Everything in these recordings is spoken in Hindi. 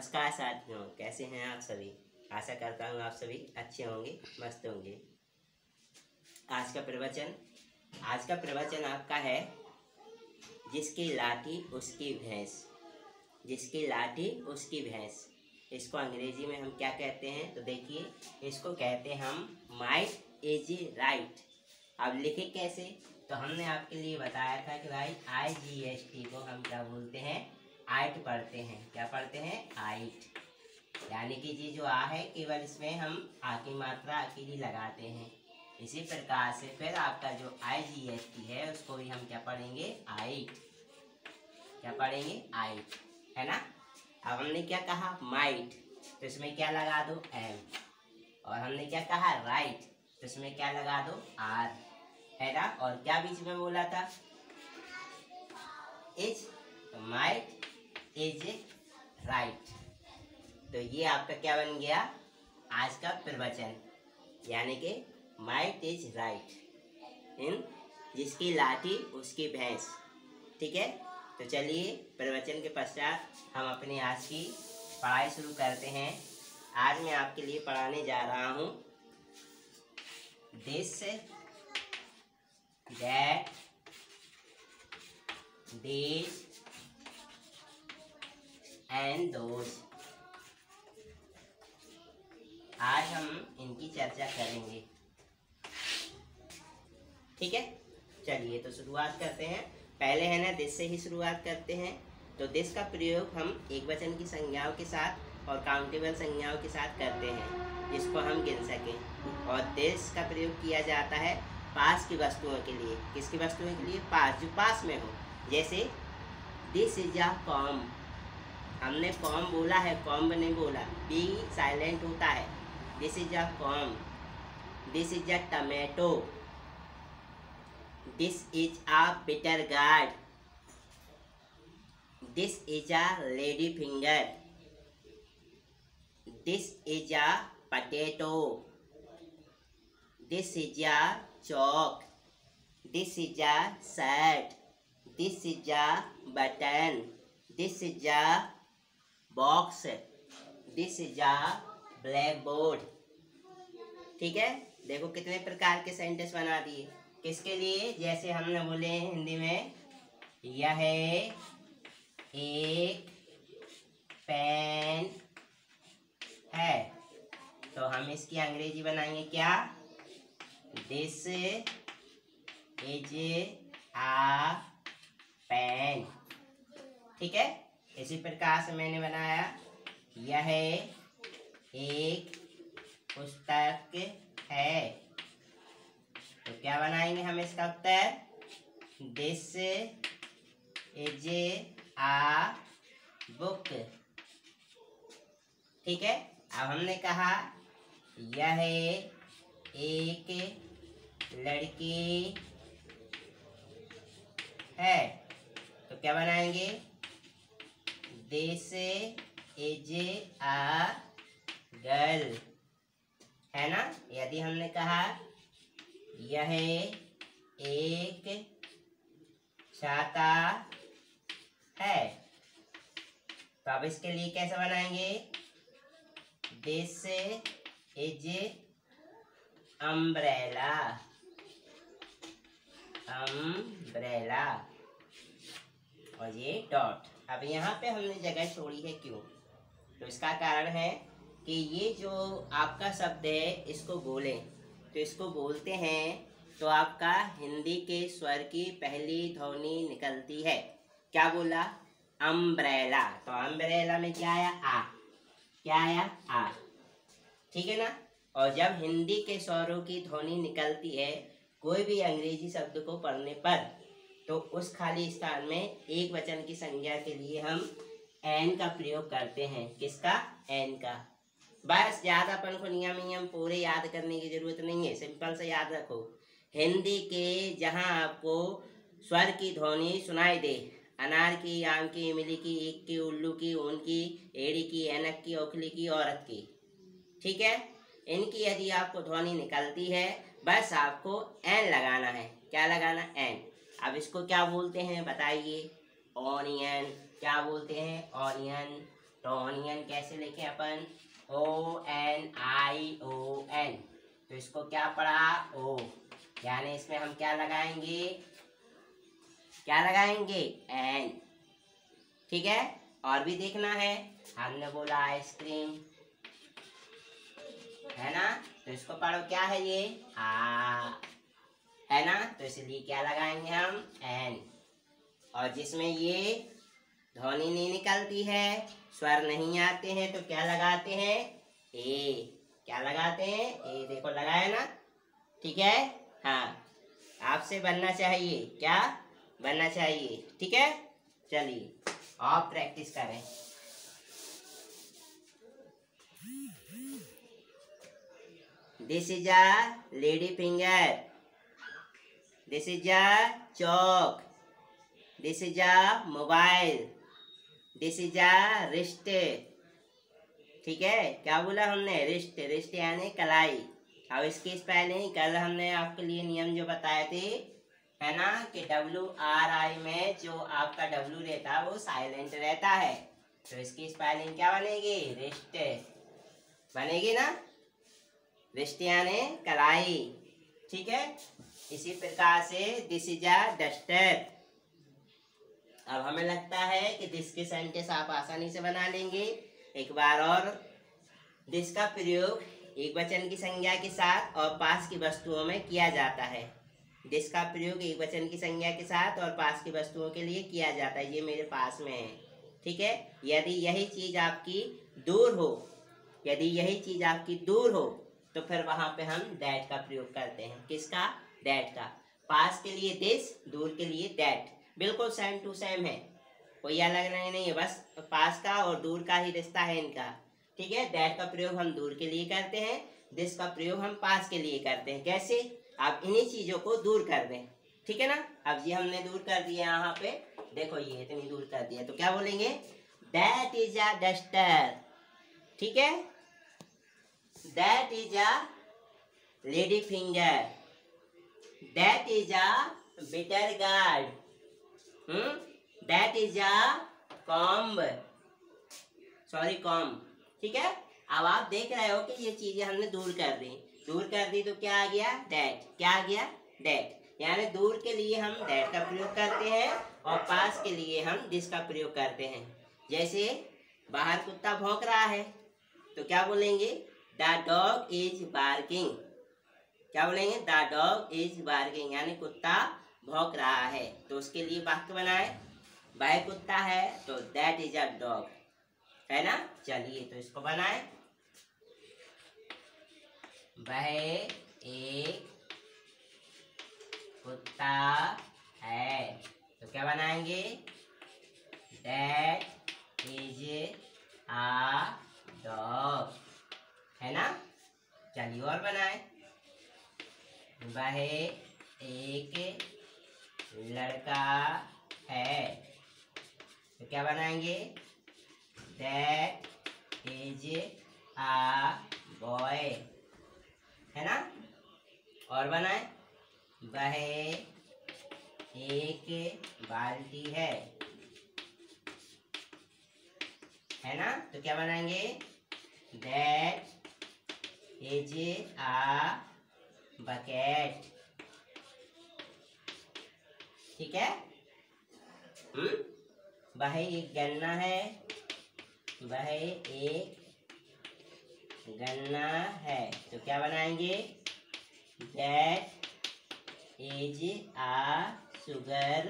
नमस्कार साथियों, कैसे हैं आप सभी। आशा करता हूँ आप सभी अच्छे होंगे, मस्त होंगे। आज का प्रवचन आपका है जिसकी लाठी उसकी भैंस। जिसकी लाठी उसकी भैंस, इसको अंग्रेजी में हम क्या कहते हैं तो देखिए, इसको कहते हैं हम माइट इज राइट। अब लिखे कैसे, तो हमने आपके लिए बताया था कि भाई IGST को हम क्या बोलते हैं, आइट पढ़ते हैं। क्या पढ़ते हैं, आइट। यानी कि जी जो आ है केवल इसमें हम आ की मात्रा अकेली लगाते हैं। इसी प्रकार से फिर आपका जो IGST है उसको भी हम क्या पढ़ेंगे, आइट। क्या पढ़ेंगे, आइट, है ना। अब हमने क्या कहा, माइट, तो इसमें क्या लगा दो, एम। और हमने क्या कहा, राइट, तो इसमें क्या लगा दो, आर, है ना। और क्या बीच में बोला था, इज, माइट इज राइट। तो ये आपका क्या बन गया आज का प्रवचन, यानी कि माइट इज राइट इन जिसकी लाठी उसकी भैंस। ठीक है, तो चलिए प्रवचन के पश्चात हम अपने आज की पढ़ाई शुरू करते हैं। आज मैं आपके लिए पढ़ाने जा रहा हूँ this, that, this and those. आज हम इनकी चर्चा करेंगे। ठीक है, चलिए तो शुरुआत करते हैं। पहले है ना दिस से ही शुरुआत करते हैं। तो दिस का प्रयोग हम एक वचन की संज्ञाओं के साथ और काउंटेबल संज्ञाओं के साथ करते हैं जिसको हम गिन सकें। और दिस का प्रयोग किया जाता है पास की वस्तुओं के लिए। किसकी वस्तुओं के लिए, पास, जो पास में हो। जैसे दिस इज अ कॉम, हमने कॉम बोला है, कॉम्ब नहीं बोला, बी साइलेंट होता है। This is a com, this is a tomato, this is a bitter gourd, this is a lady finger, this is a potato, this is a chalk, this is a shirt, this is a button, this is a box, this is a black board. ठीक है, देखो कितने प्रकार के सेंटेंस बना दिए। किसके लिए, जैसे हमने बोले हिंदी में, यह एक पेन है, तो हम इसकी अंग्रेजी बनाएंगे क्या, दिस इज आ पेन। ठीक है, इसी प्रकार से मैंने बनाया, यह एक पुस्तक है, तो क्या बनाएंगे हम इसका उत्तर, दिस इज आ बुक। ठीक है, अब हमने कहा यह एक लड़की है, तो क्या बनाएंगे, दिस इज आ गर्ल, है ना। यदि हमने कहा यह एक छाता है, तो अब इसके लिए कैसे बनाएंगे, दिस इज अम्ब्रेला, अम्ब्रेला, और ये डॉट। अब यहाँ पे हमने जगह छोड़ी है, क्यों, तो इसका कारण है कि ये जो आपका शब्द है इसको बोलें, तो इसको बोलते हैं तो आपका हिंदी के स्वर की पहली ध्वनि निकलती है। क्या बोला, अम्ब्रेला, तो अम्ब्रेला में क्या आया, आ। क्या आया, आ। ठीक है ना। और जब हिंदी के स्वरों की ध्वनि निकलती है कोई भी अंग्रेजी शब्द को पढ़ने पर, तो उस खाली स्थान में एक वचन की संज्ञा के लिए हम एन का प्रयोग करते हैं। किसका, एन का। बस ज्यादा अपन को नियम पूरे याद करने की जरूरत नहीं है, सिंपल से याद रखो। हिंदी के जहां आपको स्वर की ध्वनि सुनाई दे, अनार की, आम की, इमली की, ईख की, उल्लू की, ऊन की, एड़ी की, ऐनक की, ओखली की, औरत की, ठीक है, इनकी यदि आपको ध्वनि निकलती है बस आपको एन लगाना है। क्या लगाना, एन। अब इसको क्या बोलते हैं बताइए, ऑनियन। क्या बोलते हैं, ऑनियन। तो ऑनियन कैसे लिखें अपन, ONION, तो इसको क्या पढ़ा, ओ, यानी इसमें हम क्या लगाएंगे, एन, ठीक है। और भी देखना है, हमने बोला आइसक्रीम, है ना, तो इसको पढ़ो, क्या है ये, आ, है ना, तो इसलिए क्या लगाएंगे हम, एन। और जिसमें ये ध्वनि नहीं निकलती है, स्वर नहीं आते हैं, तो क्या लगाते हैं, ए, क्या लगाते हैं, ए, देखो लगाया ना, ठीक है। हाँ, आपसे बनना चाहिए, क्या बनना चाहिए, ठीक है। चलिए आप प्रैक्टिस करें। This is a lady finger, this is a Chowk, this is a mobile, this is a wrist, ठीक है। क्या बोला हमने, रिस्ट, रिस्ट यानी कलाई। अब इसकी स्पेलिंग कल हमने आपके लिए नियम जो बताए थे, है ना, कि WRI में जो आपका W रहता है वो साइलेंट रहता है, तो इसकी स्पेलिंग क्या बनेगी, रिस्ट बनेगी ना, रिस्ट यानी कलाई, ठीक है। इसी प्रकार से दिस इज अ डस्टर। अब हमें लगता है कि दिस के सेंटेंस आप आसानी से बना लेंगे। एक बार और, दिस का प्रयोग एक वचन की संज्ञा के साथ और पास की वस्तुओं में किया जाता है। दिस का प्रयोग एक वचन की संज्ञा के साथ और पास की वस्तुओं के लिए किया जाता है। ये मेरे पास में है, ठीक है। यदि यही चीज आपकी दूर हो, यदि यही चीज आपकी दूर हो, तो फिर वहां पे हम दैट का प्रयोग करते हैं। किसका, दैट का। पास के लिए दिस, दूर के लिए दैट, बिल्कुल सेम टू सेम है, कोई अलग नहीं है, बस पास का और दूर का ही रिश्ता है इनका, ठीक है। दैट का प्रयोग हम दूर के लिए करते हैं, दिस का प्रयोग हम पास के लिए करते हैं। कैसे, आप इन्हीं चीजों को दूर कर दें, ठीक है ना। अब ये हमने दूर कर दिया, यहाँ पे देखो ये इतनी दूर कर दिया, तो क्या बोलेंगे, दैट इज अ डस्टर, ठीक है। That is a lady finger, that is a bitter gourd, that is a comb, sorry comb, ठीक है। अब आप देख रहे हो कि ये चीजें हमने दूर कर दी, तो क्या आ गया, दैट, क्या आ गया, दैट। यानी दूर के लिए हम दैट का प्रयोग करते हैं और पास के लिए हम दिस का प्रयोग करते हैं। जैसे बाहर कुत्ता भौंक रहा है, तो क्या बोलेंगे, द डॉग इज बार्किंग, क्या बोलेंगे, द डॉग इज बार्किंग, यानी कुत्ता भौंक रहा है। तो उसके लिए वाक्य बनाए, वह कुत्ता है, तो दैट इज अ डॉग, है ना। चलिए तो इसको बनाए, वह एक कुत्ता है, तो क्या बनाएंगे, दैट इज अ डॉग, है ना। चलिए और बनाए, वह एक लड़का है, तो क्या बनाएंगे, दैट इज अ बॉय, है ना। और बनाए, वह एक बाल्टी है ना, तो क्या बनाएंगे, दैट इज अ बकेट, ठीक है। वह एक गन्ना है, वह एक गन्ना है, तो क्या बनाएंगे, that is a sugar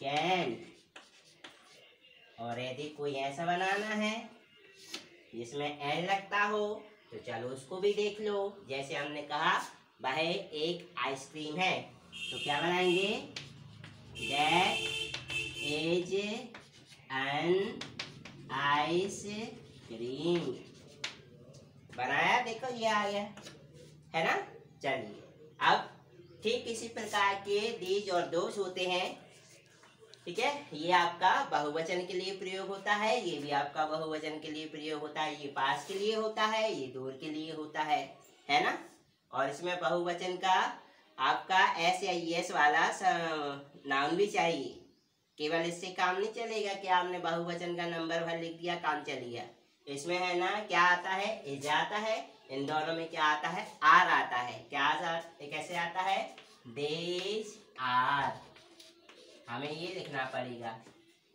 cane. और यदि कोई ऐसा बनाना है जिसमें एन लगता हो, तो चलो उसको भी देख लो। जैसे हमने कहा वह एक आइसक्रीम है, तो क्या बनाएंगे, that is an ice cream, बनाया, देखो ये आ गया, है ना। चलिए अब ठीक इसी प्रकार के दीज और दोष होते हैं, ठीक है। ये आपका बहुवचन के लिए प्रयोग होता है, ये भी आपका बहुवचन के लिए प्रयोग होता है, ये पास के लिए होता है, ये दूर के लिए होता है ना। और इसमें बहुवचन का आपका एस या एस वाला नाउन भी चाहिए, केवल इससे काम नहीं चलेगा कि आपने बहुवचन का नंबर भर लिख दिया, काम चल गया। इसमें है ना क्या आता है, इज आता है। इन दोनों में क्या आता है, आर आता है। कैसे आता है, दीज आर। हमें ये लिखना पड़ेगा,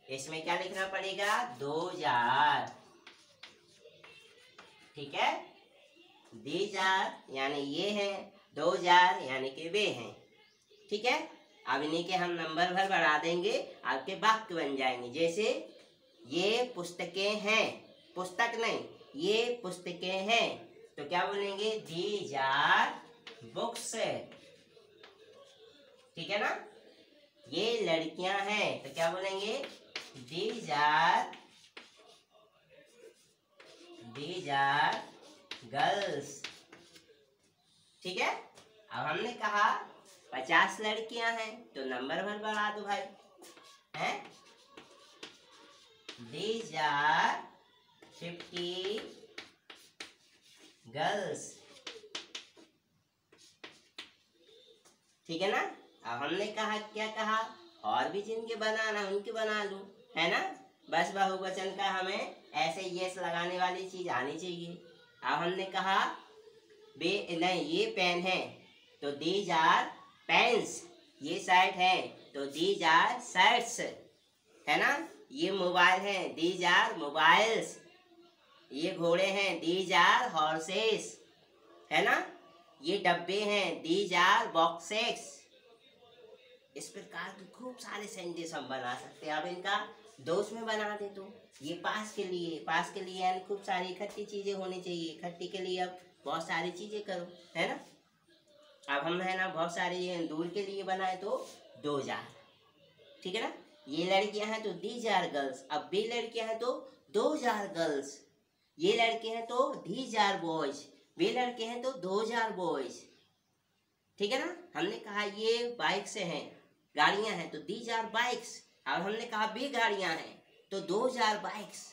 इसमें क्या लिखना पड़ेगा, 2000। ठीक है, दीज आर यानी ये है, 2000 यानी कि वे हैं। ठीक है, अब इन्हीं के हम नंबर भर बढ़ा देंगे, आपके वाक्य बन जाएंगे। जैसे ये पुस्तकें हैं, पुस्तक नहीं, ये पुस्तकें हैं, तो क्या बोलेंगे, दीज आर बुक्स। ठीक है ना। ये लड़कियां हैं, तो क्या बोलेंगे, दीज आर गर्ल्स। ठीक है, अब हमने कहा 50 लड़कियां हैं, तो नंबर भर बढ़ा दो भाई, हैं, दीज आर 50 गर्ल्स। ठीक है ना। अब हमने कहा, क्या कहा, और भी जिनके बनाना उनके बना लो, है ना। बस बहुवचन का हमें ऐसे यस लगाने वाली चीज आनी चाहिए। अब हमने कहा नहीं, ये पेन है, तो दीज आर पेन्स। ये शर्ट है, तो दीज आर शर्ट्स, है ना। ये मोबाइल है, दीज आर मोबाइल्स। ये घोड़े हैं, दीज आर हॉर्सेस, है ना। ये डब्बे हैं, दीज आर बॉक्सेस। इस प्रकार के खूब सारे सेंटेंस हम बना सकते हैं। अब इनका दोष में बना दे, तो ये पास के लिए यानी खूब सारी इकट्ठी चीजें होनी चाहिए। इकट्ठी के लिए अब बहुत सारी चीजें करो, है ना। अब हम है ना बहुत सारी दूर के लिए बनाए, तो 2000। ठीक है ना। ये लड़कियां हैं, तो दीज आर गर्ल्स। अब भी लड़कियां हैं, तो 2000 गर्ल्स। ये लड़के हैं, तो दीज आर बॉयज। वे लड़के हैं, तो 2000 बॉयज। ठीक है ना। हमने कहा ये बाइक से हैं, गाड़ियां हैं, तो दीज आर बाइक्स। अब हमने कहा भी गाड़ियां हैं, तो 2000 बाइक्स।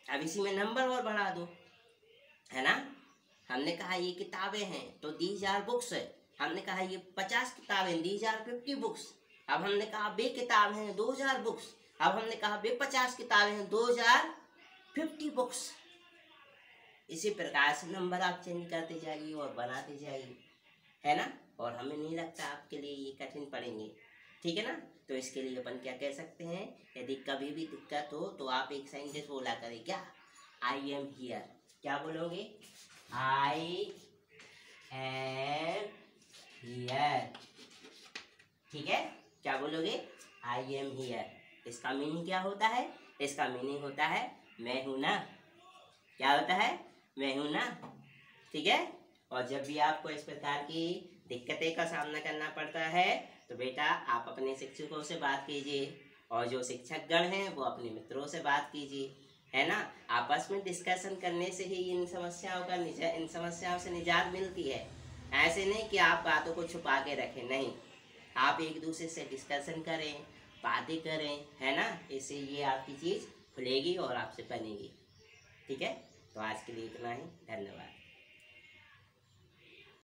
अब इसी में नंबर और बढ़ा दो, है ना। हमने कहा ये किताबें हैं, तो दीज आर बुक्स। हमने कहा ये 50 किताबें, दीज आर 50 बुक्स। अब हमने कहा बे किताब हैं, 2000 बुक्स। अब हमने कहा बे 50 किताबें हैं, 2050 बुक्स। इसी प्रकार से नंबर आप चेंज करते जाइए और बनाते जाइए, है ना। और हमें नहीं लगता आपके लिए ये कठिन पड़ेंगे। ठीक है ना। तो इसके लिए अपन क्या कह सकते हैं, यदि कभी भी दिक्कत हो तो आप एक सेंटेंस बोला करें, क्या, आई एम हियर। क्या बोलोगे, आई एम हियर। ठीक है, क्या बोलोगे, आई एम हियर। इसका मीनिंग क्या होता है, इसका मीनिंग होता है मैं हूं ना। क्या होता है, मैं हूं ना। ठीक है। और जब भी आपको इस प्रकार की दिक्कतें का सामना करना पड़ता है, तो बेटा आप अपने शिक्षकों से बात कीजिए, और जो शिक्षक गण हैं वो अपने मित्रों से बात कीजिए, है ना। आपस में डिस्कशन करने से ही इन समस्याओं से निजात मिलती है। ऐसे नहीं कि आप बातों को छुपा के रखें, नहीं, आप एक दूसरे से डिस्कशन करें, बातें करें, है ना। इससे ये आपकी चीज़ खुलेगी और आपसे बनेगी। ठीक है, तो आज के लिए इतना ही, धन्यवाद।